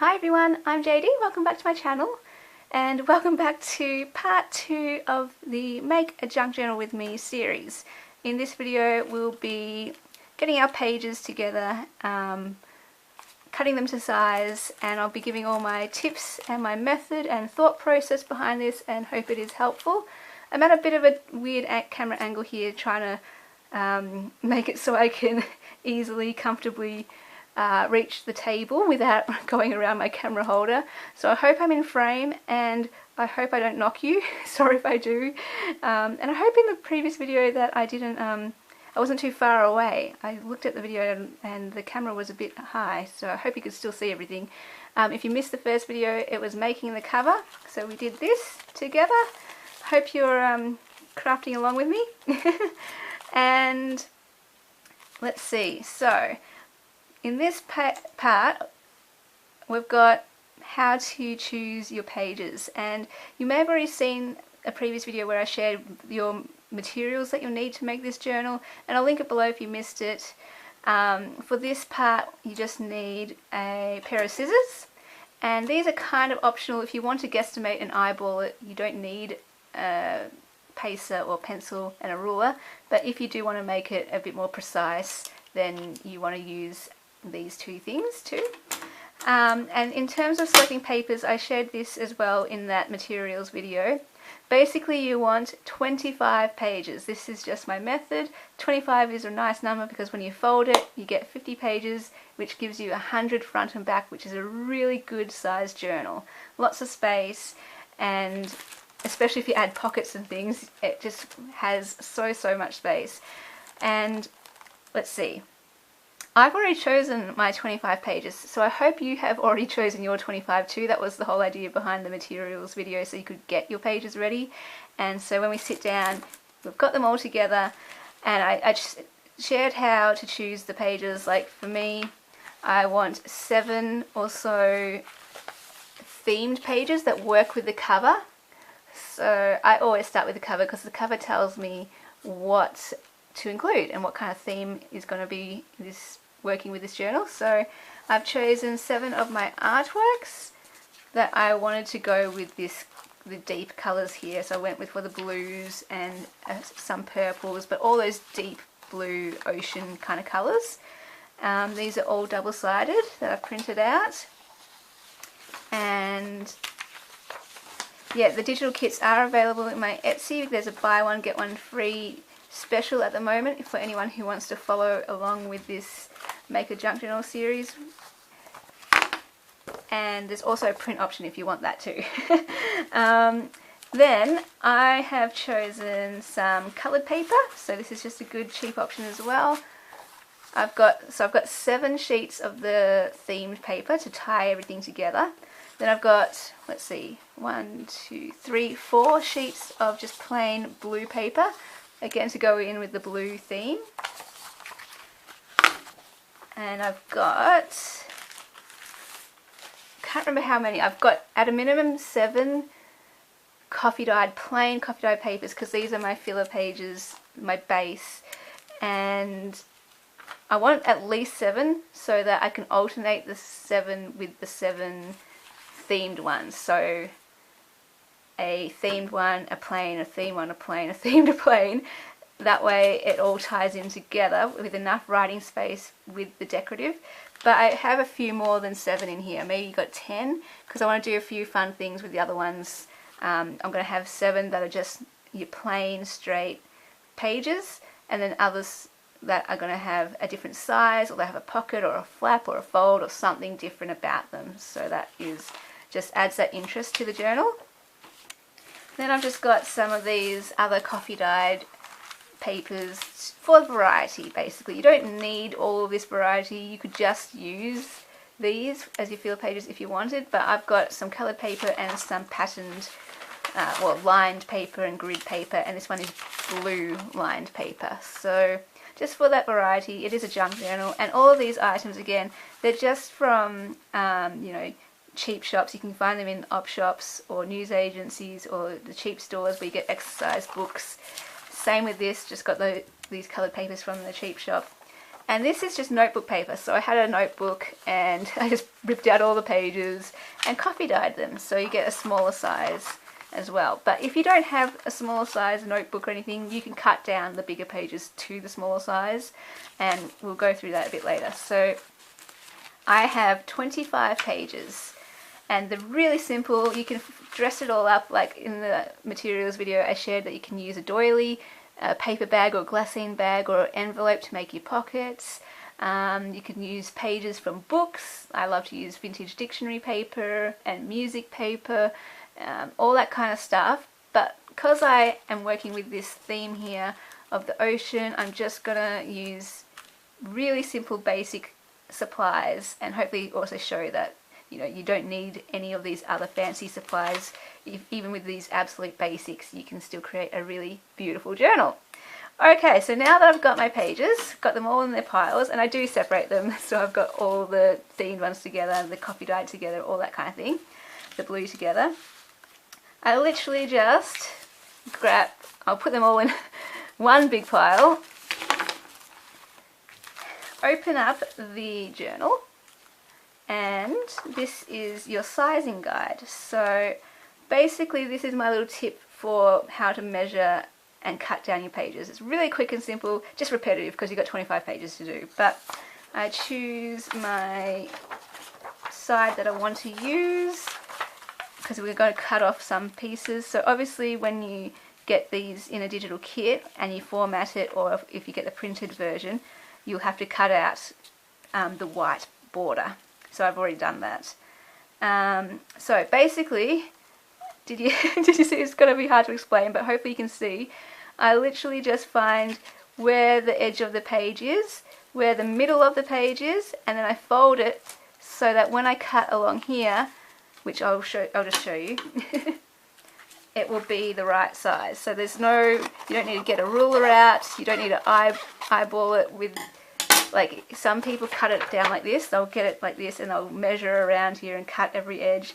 Hi everyone, I'm JD, welcome back to my channel and welcome back to part 2 of the Make a Junk Journal with Me series. In this video we'll be getting our pages together, cutting them to size, and I'll be giving all my tips and my method and thought process behind this and hope it is helpful. I'm at a bit of a weird camera angle here trying to make it so I can easily, comfortably reach the table without going around my camera holder. So I hope I'm in frame and I hope I don't knock you. Sorry if I do. And I hope in the previous video that I wasn't too far away. I looked at the video and the camera was a bit high, so I hope you could still see everything. If you missed the first video, it was making the cover. So we did this together. Hope you're crafting along with me. And let's see. So in this part, we've got how to choose your pages, and you may have already seen a previous video where I shared your materials that you'll need to make this journal, and I'll link it below if you missed it. For this part, you just need a pair of scissors, and these are kind of optional. If you want to guesstimate and eyeball it, you don't need a pacer or pencil and a ruler, but if you do want to make it a bit more precise, then you want to use these two things too. And in terms of selecting papers, I shared this as well in that materials video. Basically you want 25 pages. This is just my method. 25 is a nice number because when you fold it you get 50 pages, which gives you 100 front and back, which is a really good sized journal. Lots of space, and especially if you add pockets and things, it just has so much space. And let's see, I've already chosen my 25 pages, so I hope you have already chosen your 25 too. That was the whole idea behind the materials video, so you could get your pages ready. And so when we sit down, we've got them all together, and I just shared how to choose the pages. Like for me, I want 7 or so themed pages that work with the cover. So I always start with the cover because the cover tells me what to include and what kind of theme is going to be working with this journal. So I've chosen 7 of my artworks that I wanted to go with the deep colours here. So I went with for the blues and some purples, but all those deep blue ocean kind of colours. These are all double-sided that I've printed out. And yeah, the digital kits are available in my Etsy. There's a buy one get one free special at the moment for anyone who wants to follow along with this Make a Junk Journal series. And there's also a print option if you want that too. Then I have chosen some coloured paper, so this is just a good cheap option as well. I've got 7 sheets of the themed paper to tie everything together. Then I've got, let's see, 1, 2, 3, 4 sheets of just plain blue paper, again to go in with the blue theme. And I've got, can't remember how many, I've got at a minimum 7 plain coffee dyed papers, because these are my filler pages, my base, and I want at least 7 so that I can alternate the 7 with the 7 themed ones. So a themed one, a plain, a themed one, a plain, a themed, a plain. That way it all ties in together with enough writing space with the decorative. But I have a few more than 7 in here. Maybe you got 10, because I want to do a few fun things with the other ones. I'm going to have 7 that are just your plain straight pages, and then others that are going to have a different size, or they have a pocket or a flap or a fold or something different about them. So that just adds that interest to the journal. Then I've just got some of these other coffee dyed papers for variety. Basically, you don't need all of this variety. You could just use these as your filler pages if you wanted, but I've got some coloured paper and some patterned, lined paper and grid paper, and this one is blue lined paper. So just for that variety, it is a junk journal, and all of these items, again, they're just from cheap shops. You can find them in op shops or news agencies or the cheap stores where you get exercise books. Same with this, just got these coloured papers from the cheap shop. And this is just notebook paper, so I had a notebook and I just ripped out all the pages and coffee dyed them, so you get a smaller size as well. But if you don't have a smaller size notebook or anything, you can cut down the bigger pages to the smaller size, and we'll go through that a bit later. So I have 25 pages, and they're really simple. You can dress it all up, like in the materials video I shared that you can use a doily, a paper bag or glassine bag or envelope to make your pockets. You can use pages from books. I love to use vintage dictionary paper and music paper, all that kind of stuff. But because I am working with this theme here of the ocean, I'm just gonna use really simple basic supplies, and hopefully also show that you don't need any of these other fancy supplies. Even with these absolute basics, you can still create a really beautiful journal. Okay, so now that I've got my pages, got them all in their piles, and I do separate them, so I've got all the themed ones together, the coffee dyed together, all that kind of thing, the blue together. I literally just I'll put them all in one big pile, open up the journal, and this is your sizing guide. So basically this is my little tip for how to measure and cut down your pages. It's really quick and simple, just repetitive because you've got 25 pages to do. But I choose my side that I want to use because we're going to cut off some pieces. So obviously when you get these in a digital kit and you format it, or if you get the printed version, you'll have to cut out the white border. So I've already done that. So basically, did you see? It's going to be hard to explain, but hopefully you can see. I literally just find where the edge of the page is, where the middle of the page is, and then I fold it so that when I cut along here, which I'll just show you, it will be the right size. So there's you don't need to get a ruler out. You don't need to eyeball it with. Like some people cut it down like this, they'll get it like this and they'll measure around here and cut every edge,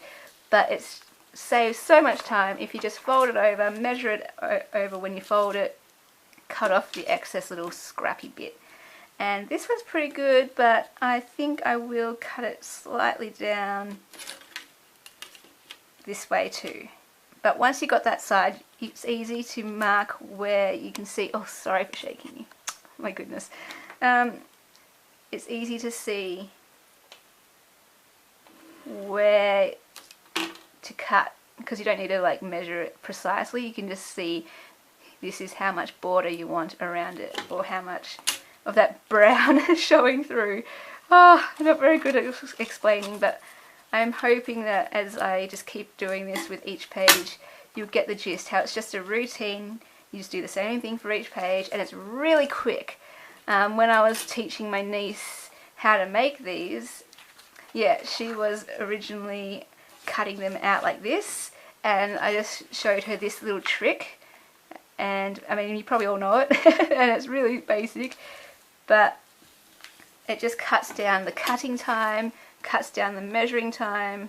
but it saves so much time if you just fold it over, measure it over when you fold it, cut off the excess little scrappy bit. And this one's pretty good, but I think I will cut it slightly down this way too. But once you've got that side, it's easy to mark where you can see. Oh, sorry for shaking you, my goodness. It's easy to see where to cut because you don't need to like measure it precisely. You can just see this is how much border you want around it, or how much of that brown showing through. Oh, I'm not very good at explaining, but I'm hoping that as I just keep doing this with each page, you'll get the gist, how it's just a routine. You just do the same thing for each page, and it's really quick. When I was teaching my niece how to make these, yeah, she was originally cutting them out like this, and I just showed her this little trick, and I mean you probably all know it, and it's really basic, but it just cuts down the cutting time, cuts down the measuring time.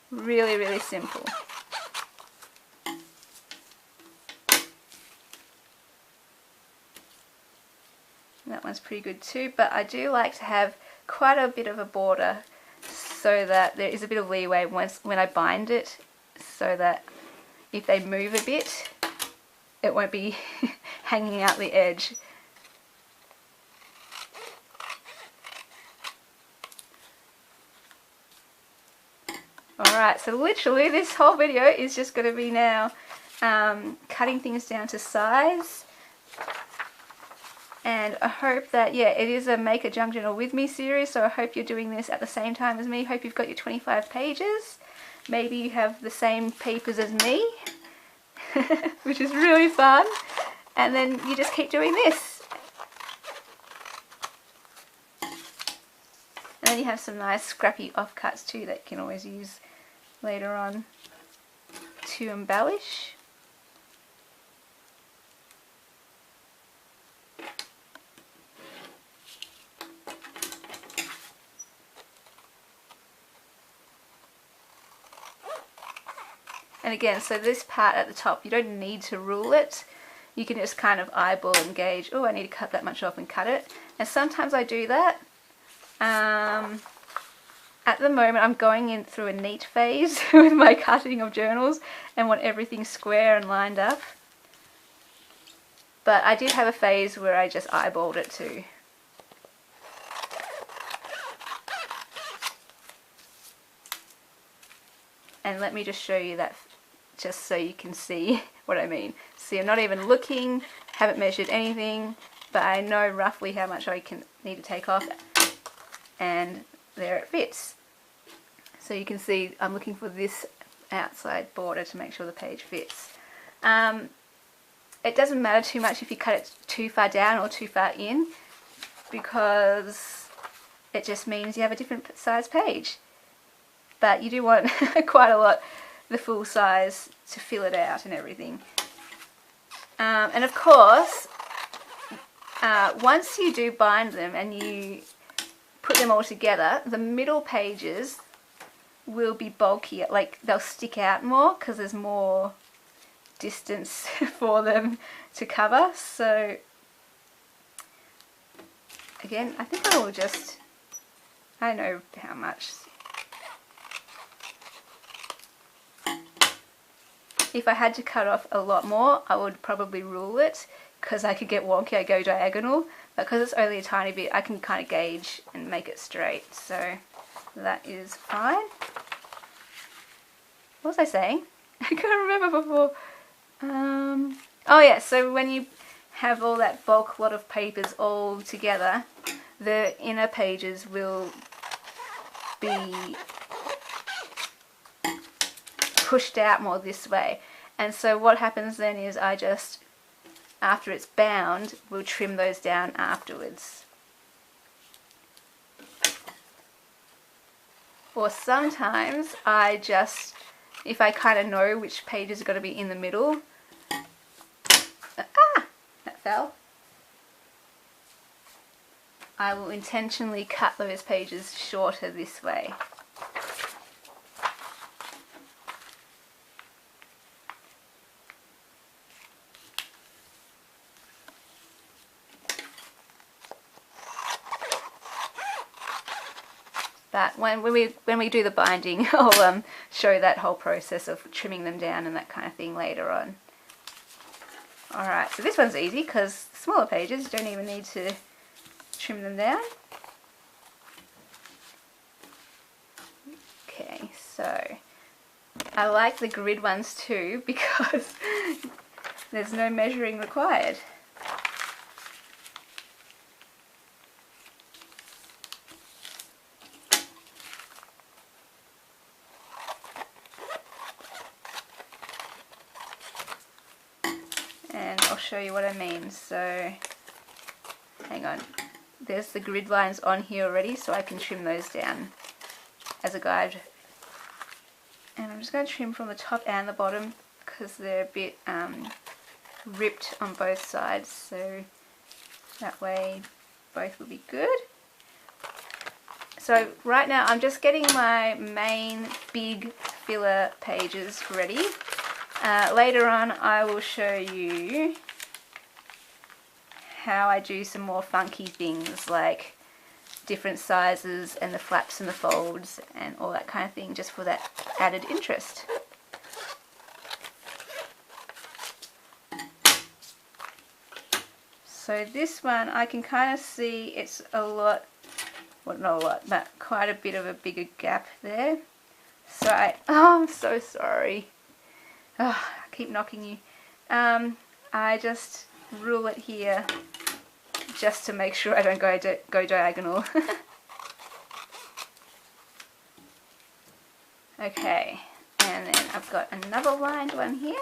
Really, really simple. That one's pretty good too, but I do like to have quite a bit of a border so that there is a bit of leeway when I bind it, so that if they move a bit, it won't be hanging out the edge. Alright, so literally this whole video is just going to be now cutting things down to size. And I hope that, yeah, it is a Make a Junk Journal with me series, so I hope you're doing this at the same time as me. Hope you've got your 25 pages. Maybe you have the same papers as me, which is really fun. And then you just keep doing this. And then you have some nice scrappy offcuts too that you can always use later on to embellish. And again, so this part at the top, you don't need to rule it. you can just kind of eyeball and gauge, oh, I need to cut that much off and cut it. And sometimes I do that. At the moment I'm going in through a neat phase with my cutting of journals and want everything square and lined up. But I did have a phase where I just eyeballed it too. And let me just show you that just so you can see what I mean. See, I'm not even looking, haven't measured anything, but I know roughly how much I need to take off, and there it fits. So you can see I'm looking for this outside border to make sure the page fits. It doesn't matter too much if you cut it too far down or too far in, because it just means you have a different size page. But you do want quite a lot, the full size, to fill it out and everything. And of course, once you do bind them and you put them all together, the middle pages will be bulkier, like they'll stick out more because there's more distance for them to cover. So again, I think I will just, I know how much. If I had to cut off a lot more, I would probably rule it, because I could get wonky, I go diagonal. But because it's only a tiny bit, I can kind of gauge and make it straight. So that is fine. What was I saying? I can't remember before. Oh yeah, so when you have all that bulk lot of papers all together, the inner pages will be pushed out more this way. And so what happens then is I just, after it's bound, will trim those down afterwards. Or sometimes I just, if I kind of know which pages are going to be in the middle, that fell, I will intentionally cut those pages shorter this way. But when we do the binding, I'll show that whole process of trimming them down and that kind of thing later on. Alright, so this one's easy because smaller pages, you don't even need to trim them down. Okay, so I like the grid ones too because there's no measuring required. And I'll show you what I mean. So hang on, there's the grid lines on here already, so I can trim those down as a guide. And I'm just going to trim from the top and the bottom because they're a bit ripped on both sides, so that way both will be good. So right now I'm just getting my main big filler pages ready. Later on I will show you how I do some more funky things like different sizes and the flaps and the folds and all that kind of thing, just for that added interest. So this one I can kind of see it's a lot, well not a lot, but quite a bit of a bigger gap there. So I'm so sorry. Oh, I keep knocking you. I just rule it here just to make sure I don't go diagonal. Okay, and then I've got another lined one here.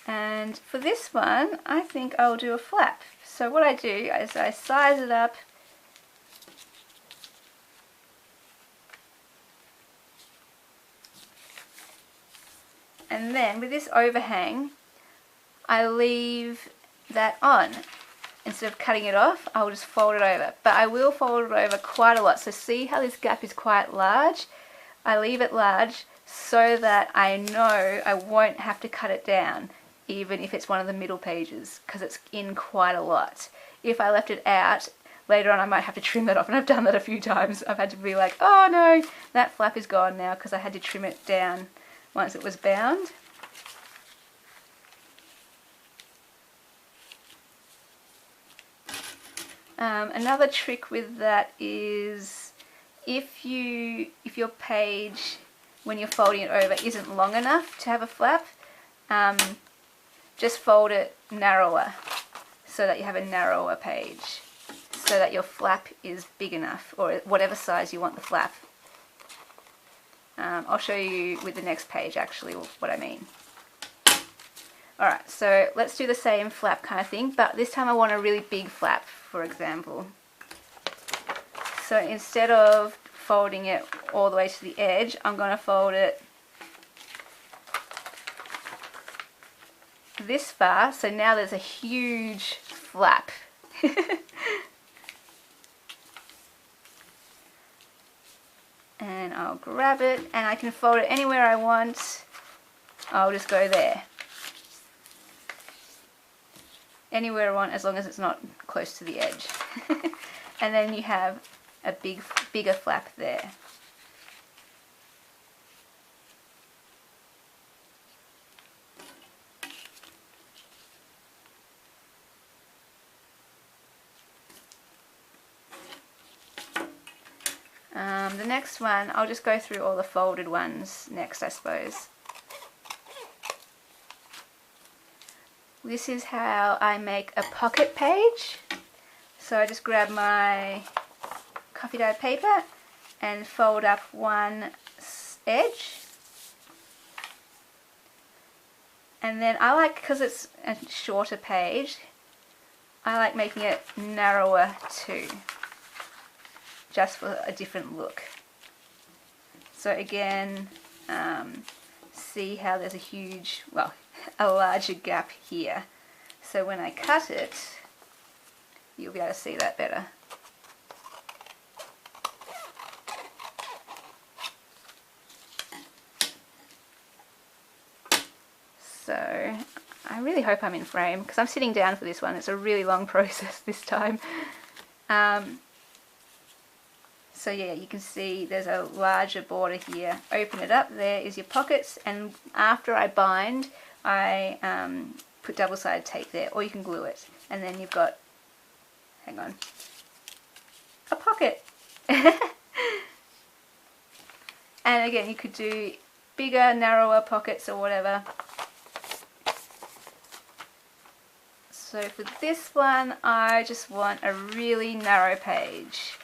And for this one, I think I'll do a flap. So what I do is I size it up and then with this overhang I leave that on. Instead of cutting it off, I'll just fold it over. But I will fold it over quite a lot. So see how this gap is quite large? I leave it large so that I know I won't have to cut it down. even if it's one of the middle pages, because it's in quite a lot. If I left it out, later on I might have to trim that off, and I've done that a few times. I've had to be like, oh no, that flap is gone now, because I had to trim it down once it was bound. Another trick with that is if your page, when you're folding it over, isn't long enough to have a flap, just fold it narrower so that you have a narrower page, so that your flap is big enough, or whatever size you want the flap. I'll show you with the next page actually what I mean. Alright, so let's do the same flap kind of thing, but this time I want a really big flap, for example. So instead of folding it all the way to the edge, I'm going to fold it this far, so now there's a huge flap. And I'll grab it, and I can fold it anywhere I want. I'll just go there. Anywhere I want, as long as it's not close to the edge. And then you have a bigger flap there. The next one, I'll just go through all the folded ones next, I suppose. This is how I make a pocket page. So I just grab my coffee dyed paper and fold up one edge. And then I like, because it's a shorter page, I like making it narrower too, just for a different look. So again, see how there's a huge, well, a larger gap here. So when I cut it, you'll be able to see that better. So I really hope I'm in frame, because I'm sitting down for this one. It's a really long process this time. So yeah, you can see there's a larger border here. Open it up, there is your pockets, and after I bind, I put double-sided tape there, or you can glue it, and then you've got, hang on, a pocket. And again, you could do bigger, narrower pockets or whatever. So for this one, I just want a really narrow page,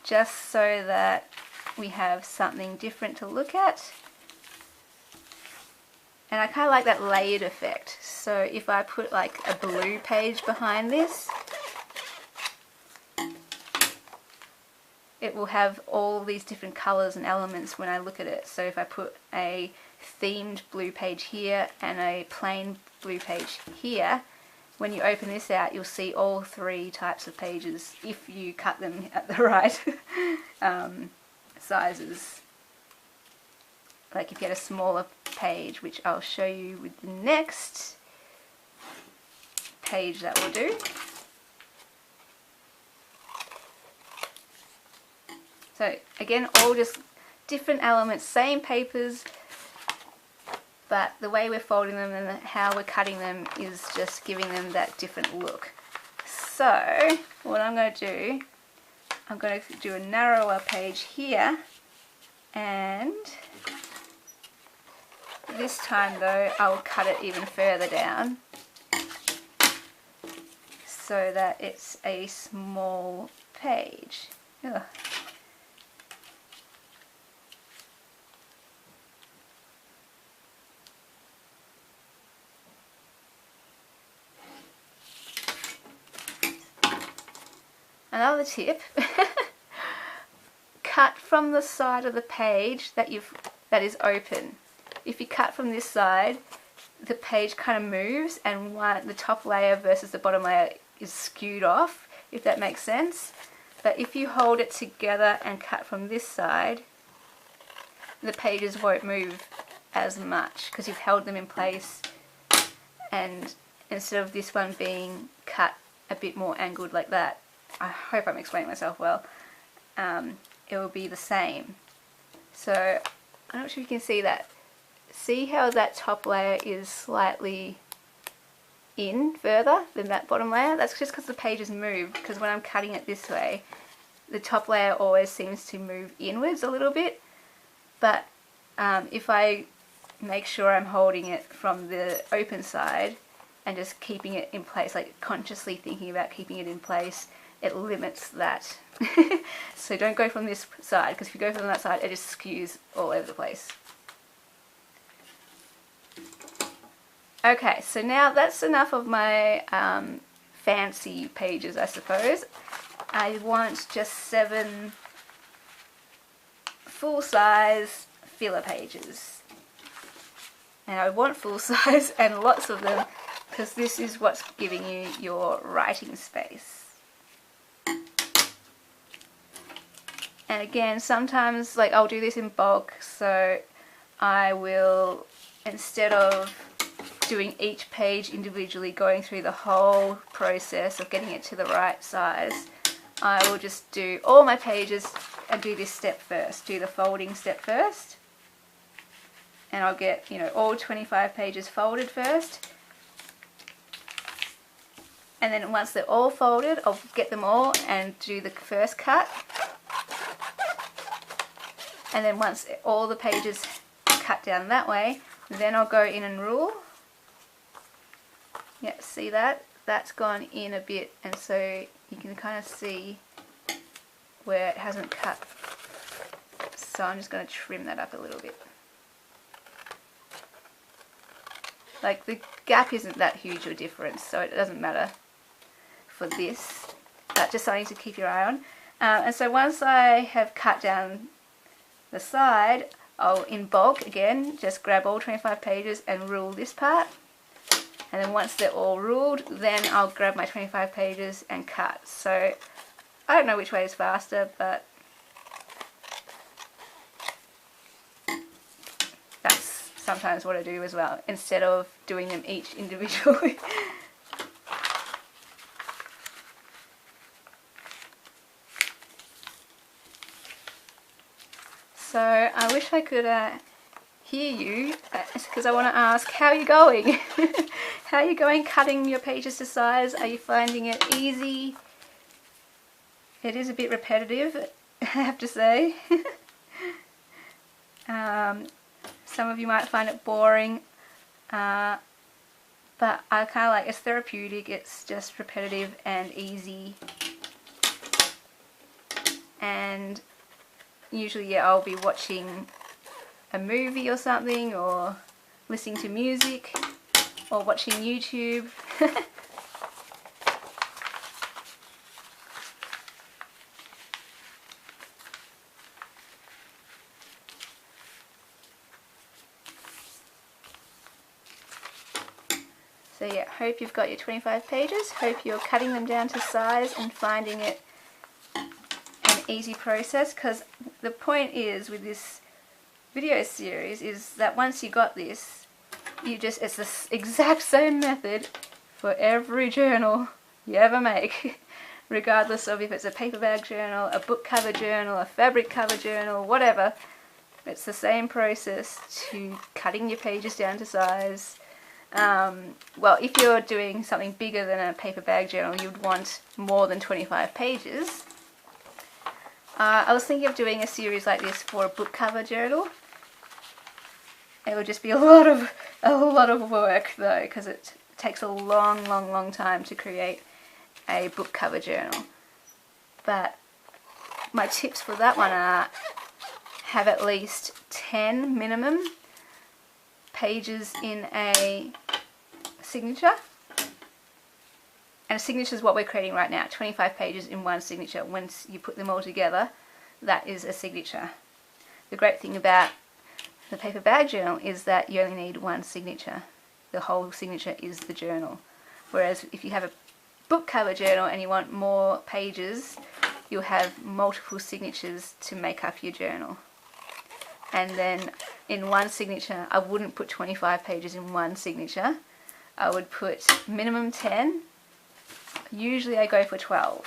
just so that we have something different to look at. And I kind of like that layered effect. So if I put like a blue page behind this, it will have all these different colours and elements when I look at it. So if I put a themed blue page here and a plain blue page here, when you open this out, you'll see all three types of pages if you cut them at the right sizes. Like if you had a smaller page, which I'll show you with the next page that we'll do. So again, all just different elements, same papers, but the way we're folding them and how we're cutting them is just giving them that different look. So what I'm going to do, I'm going to do a narrower page here, and this time though I'll cut it even further down so that it's a small page. Ugh. Another tip, cut from the side of the page that is open. If you cut from this side, the page kind of moves, and the top layer versus the bottom layer is skewed off, if that makes sense. But if you hold it together and cut from this side, the pages won't move as much because you've held them in place and instead of this one being cut a bit more angled like that, I hope I'm explaining myself well, it will be the same. So I'm not sure if you can see that. See how that top layer is slightly in further than that bottom layer? That's just because the page has moved, because when I'm cutting it this way, the top layer always seems to move inwards a little bit. But if I make sure I'm holding it from the open side and just keeping it in place, like consciously thinking about keeping it in place, it limits that. So don't go from this side, because if you go from that side, it just skews all over the place. Okay, so now that's enough of my fancy pages, I suppose. I want just 7 full-size filler pages. And I want full size and lots of them, because this is what's giving you your writing space. And again, sometimes like I'll do this in bulk, so I will, instead of doing each page individually, going through the whole process of getting it to the right size, I will just do all my pages and do this step first, do the folding step first. And I'll get, you know, all 25 pages folded first. And then once they're all folded, I'll get them all and do the first cut. And then once all the pages cut down that way, then I'll go in and rule. Yeah, see that? That's gone in a bit, and so you can kind of see where it hasn't cut. So I'm just going to trim that up a little bit. Like, the gap isn't that huge a difference, so it doesn't matter for this. That's just something to keep your eye on. And so once I have cut down the side, I'll, in bulk again, just grab all 25 pages and rule this part. And then once they're all ruled, then I'll grab my 25 pages and cut. So I don't know which way is faster, but that's sometimes what I do as well, instead of doing them each individually. So I wish I could hear you, because I want to ask, how are you going? How are you going cutting your pages to size? Are you finding it easy? It is a bit repetitive, I have to say. Some of you might find it boring, but I kind of like, it's therapeutic, it's just repetitive and easy. And usually, yeah, I'll be watching a movie or something, or listening to music, or watching YouTube. So yeah, hope you've got your 25 pages, hope you're cutting them down to size and finding it an easy process, because the point is with this video series is that once you got this, you just, it's the exact same method for every journal you ever make, regardless of if it's a paper bag journal, a book cover journal, a fabric cover journal, whatever. It's the same process to cutting your pages down to size. Well, if you're doing something bigger than a paper bag journal, you'd want more than 25 pages. I was thinking of doing a series like this for a book cover journal. It would just be a lot of work though, because it takes a long time to create a book cover journal. But my tips for that one are, have at least 10 minimum pages in a signature. And a signature is what we're creating right now, 25 pages in one signature. Once you put them all together, that is a signature. The great thing about the paper bag journal is that you only need one signature. The whole signature is the journal. Whereas if you have a book cover journal and you want more pages, you'll have multiple signatures to make up your journal. And then in one signature, I wouldn't put 25 pages in one signature. I would put minimum 10. Usually I go for 12.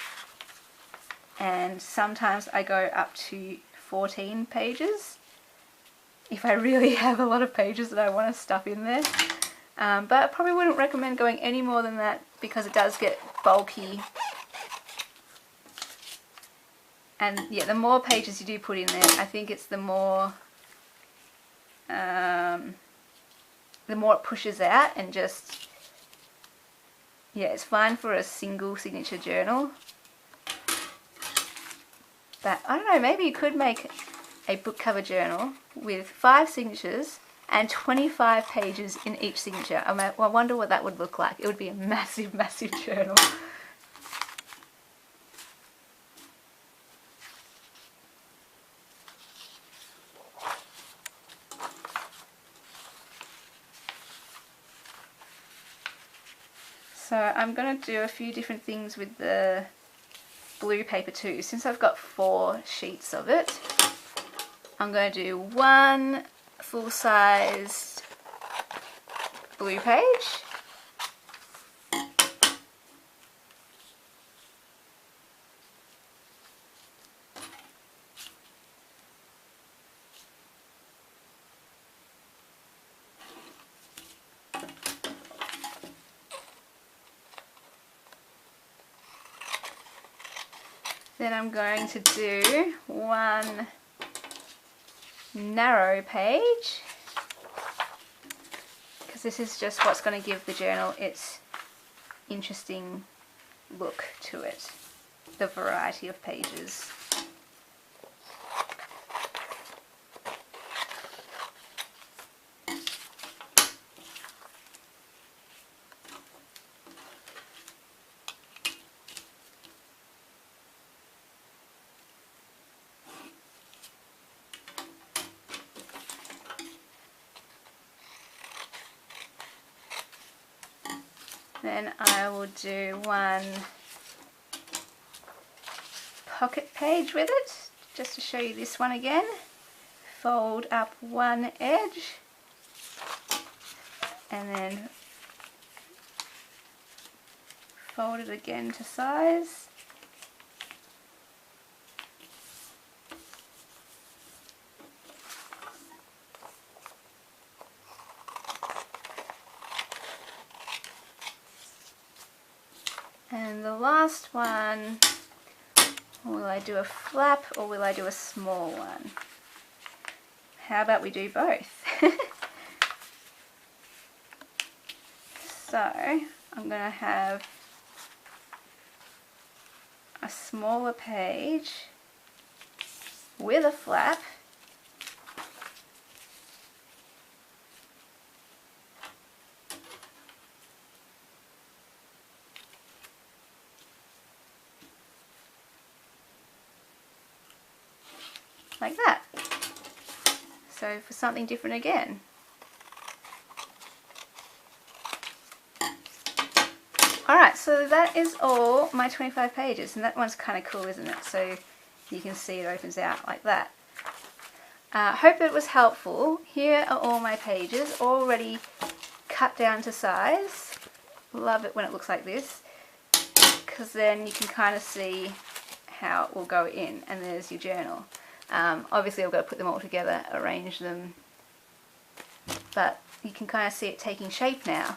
And sometimes I go up to 14 pages if I really have a lot of pages that I want to stuff in there. But I probably wouldn't recommend going any more than that because it does get bulky. And yeah, the more pages you do put in there, I think it's the more it pushes out, and just, yeah, it's fine for a single signature journal. But I don't know, maybe you could make a book cover journal with 5 signatures and 25 pages in each signature. I wonder what that would look like. It would be a massive, massive journal. So I'm going to do a few different things with the blue paper too. Since I've got 4 sheets of it, I'm going to do 1 full-sized blue page, then I'm going to do 1 narrow page, because this is just what's going to give the journal its interesting look to it, the variety of pages. Then I will do 1 pocket page with it, just to show you this one again. Fold up 1 edge and then fold it again to size. And the last one, will I do a flap or will I do a small one? How about we do both? So I'm going to have a smaller page with a flap, like that. So for something different again. Alright, so that is all my 25 pages, and that one's kind of cool, isn't it? So you can see it opens out like that. Hope it was helpful. Here are all my pages already cut down to size. Love it when it looks like this, because then you can kind of see how it will go in, and there's your journal. Obviously I've got to put them all together, arrange them, but you can kind of see it taking shape now.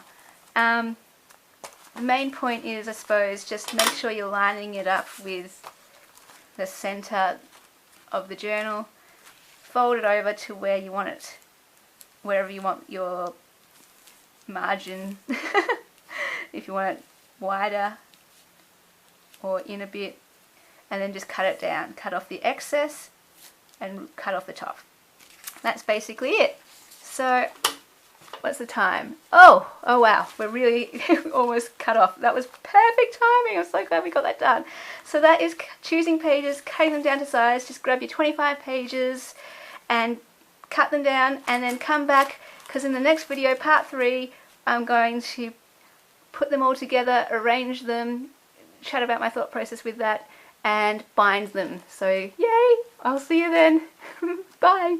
The main point is, I suppose, just make sure you're lining it up with the center of the journal. Fold it over to where you want it, wherever you want your margin. If you want it wider or in a bit, and then just cut it down. Cut off the excess and cut off the top. That's basically it. So what's the time? Oh wow, we're really almost cut off. That was perfect timing. I'm so glad we got that done. So that is choosing pages, cutting them down to size. Just grab your 25 pages and cut them down, and then come back, because in the next video, part 3, I'm going to put them all together, arrange them, chat about my thought process with that, and bind them. So yay, I'll see you then. Bye.